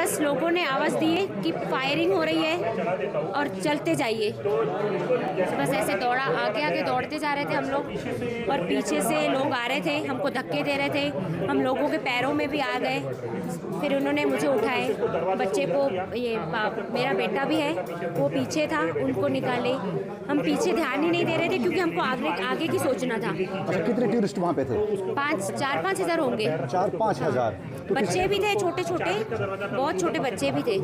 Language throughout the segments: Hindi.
बस लोगों ने आवाज़ दी है कि फायरिंग हो रही है और चलते जाइए। बस ऐसे दौड़ा, आगे आगे दौड़ते जा रहे थे हम लोग और पीछे से लोग आ रहे थे, हमको धक्के दे रहे थे, हम लोगों के पैरों में भी आ गए। फिर उन्होंने मुझे उठाए, बच्चे को, मेरा बेटा भी है वो पीछे था, उनको निकाले। हम पीछे ध्यान ही नहीं दे रहे थे क्योंकि हमको आगे की सोचना था। अच्छा, कितने टूरिस्ट वहाँ पे थे? 4-5 हज़ार होंगे। 4-5 हज़ार। तो बच्चे भी थे, छोटे छोटे, बहुत छोटे बच्चे भी थे।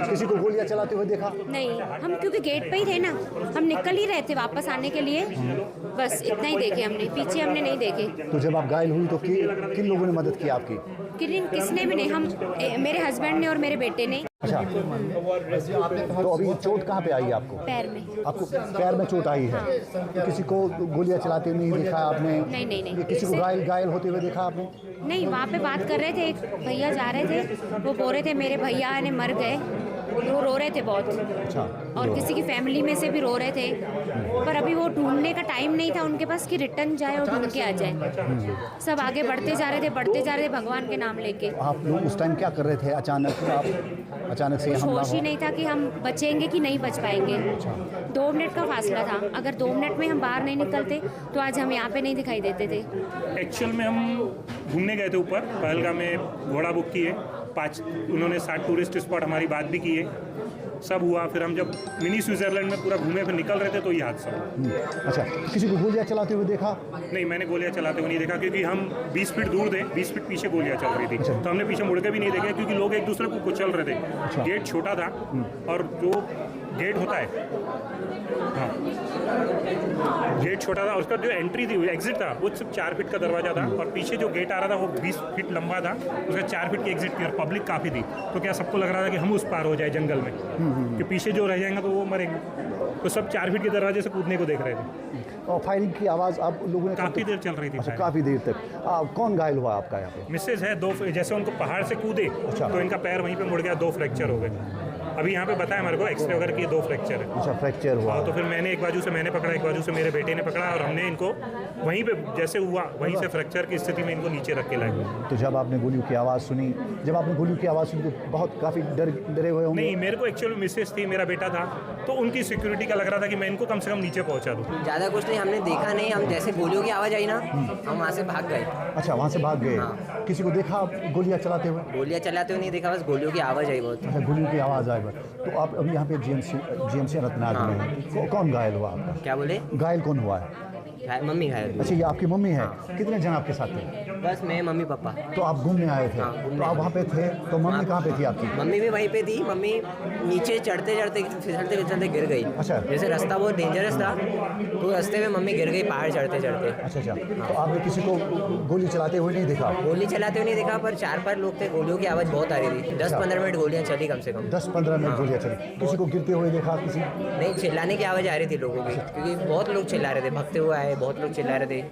किसी को गोलियां चलाते हुए देखा? नहीं, हम क्योंकि गेट पे ही थे ना, हम निकल ही रहे थे वापस आने के लिए, बस इतना ही देखे हमने, पीछे हमने नहीं देखे। तो जब आप घायल हुई तो किन लोगों ने मदद की आपकी? किसने भी नहीं, हम मेरे हस्बैंड ने और मेरे बेटे ने। अच्छा, तो अभी चोट कहाँ पे आई आपको? पैर में। आपको पैर में चोट आई है? तो किसी को गोलियां चलाते हुए नहीं देखा आपने? नहीं। किसी को घायल होते हुए देखा आपने? नहीं, वहाँ पे बात कर रहे थे, एक भैया जा रहे थे, वो बोल रहे थे मेरे भैया ने मर गए, वो रो रहे थे बहुत। अच्छा। और किसी की फैमिली में से भी रो रहे थे, पर अभी वो ढूंढने का टाइम नहीं था उनके पास कि रिटर्न जाए और ढूंढ के आ जाए। सब आगे बढ़ते जा रहे थे भगवान के नाम लेके। आप लोग उस टाइम क्या कर रहे थे? अचानक से हमला होश ही नहीं था कि हम बचेंगे कि नहीं बच पाएंगे। 2 मिनट का फासला था, अगर 2 मिनट में हम बाहर नहीं निकलते तो आज हम यहाँ पे नहीं दिखाई देते थे। एक्चुअल में हम घूमने गए थे ऊपर पहलगाम में, घोड़ा बुक किए 5, उन्होंने 7 टूरिस्ट स्पॉट हमारी बात भी की है, सब हुआ। फिर हम जब मिनी स्विट्जरलैंड में पूरा घूमे फिर निकल रहे थे तो ये हादसा हुआ। अच्छा, किसी को गोलियां चलाते हुए देखा? नहीं, मैंने गोलियां चलाते हुए नहीं देखा क्योंकि हम 20 फीट दूर थे, 20 फीट पीछे गोलियां चल रही थी। तो हमने पीछे मुड़ के भी नहीं देखे क्योंकि लोग एक दूसरे को कुचल रहे थे। गेट छोटा था और जो गेट होता है, हाँ, गेट छोटा था, उसका जो एंट्री थी, एग्जिट था, वो सिर्फ 4 फीट का दरवाजा था और पीछे जो गेट आ रहा था वो 20 फीट लंबा था, उसका 4 फीट की एग्जिट थी और पब्लिक काफ़ी थी। तो क्या सबको लग रहा था कि हम उस पार हो जाए जंगल में, कि पीछे जो रह जाएंगे तो वो मरेंगे। तो सब 4 फीट के दरवाजे से कूदने को देख रहे थे और फायरिंग की आवाज़ आप लोगों ने काफ़ी देर चल रही थी। अच्छा, काफ़ी देर तक। कौन घायल हुआ आपका यहाँ पे? मिसेज है, 2, जैसे उनको पहाड़ से कूदे तो इनका पैर वहीं पे मुड़ गया, 2 फ्रैक्चर हो गए। अभी यहाँ पे बताया हमारे को एक्सरे वगैरह किए, 2 फ्रैक्चर है। अच्छा, फ्रैक्चर हुआ। तो फिर मैंने एक बाजू से मैंने पकड़ा, एक बाजू से मेरे बेटे ने पकड़ा और हमने इनको वहीं पे जैसे हुआ वहीं से फ्रैक्चर की स्थिति में इनको नीचे रख के लाए। तो जब आपने गोलियों की आवाज़ सुनी, तो बहुत काफ़ी डरे हुए होंगे? नहीं, मेरे को एक्चुअल मिसेस थी, मेरा बेटा था, तो उनकी सिक्योरिटी का लग रहा था कि मैं इनको कम से कम नीचे पहुँचा दूँ। ज़्यादा कुछ नहीं, हमने देखा नहीं, हम जैसे गोलियों की आवाज़ आई ना, हम वहाँ से भाग गए। अच्छा, वहाँ से भाग गए। हाँ। किसी को देखा गोलियां चलाते हुए? गोलियां चलाते हुए नहीं देखा, बस गोलियों की आवाज़ आई बहुत। अच्छा, गोलियों की आवाज़ आई। तो आप अभी यहाँ पे जीएमसी अनंतनाग में हैं। कौन घायल हुआ आपका? क्या बोले? घायल कौन हुआ है? मम्मी घायल। अच्छा, ये आपकी मम्मी है। कितने जन आपके साथ थे? बस मैं, मम्मी, पापा। तो आप घूमने आए थे? तो आप वहाँ पे थे, तो मम्मी कहाँ पे थी आपकी? मम्मी भी वहीं पे थी। मम्मी नीचे चढ़ते फिसलते गिर गई। अच्छा। जैसे रास्ता बहुत डेंजरस था तो रास्ते में मम्मी गिर गई पहाड़ चढ़ते चढ़ते। अच्छा। तो आपने किसी को गोली चलाते हुए नहीं देखा? गोली चलाते हुए नहीं देखा, पर 4-5 लोग थे, गोलियों की आवाज़ बहुत आ रही थी। 10-15 मिनट गोलियाँ चली कम से कम। 10-15 मिनट गोलियाँ चली। किसी को गिरते हुए देखा? किसी नहीं, चिल्लाने की आवाज़ आ रही थी लोगों की, क्योंकि बहुत लोग चिल्ला रहे थे, भगते हुए आए, बहुत लोग चिल्ला रहे थे।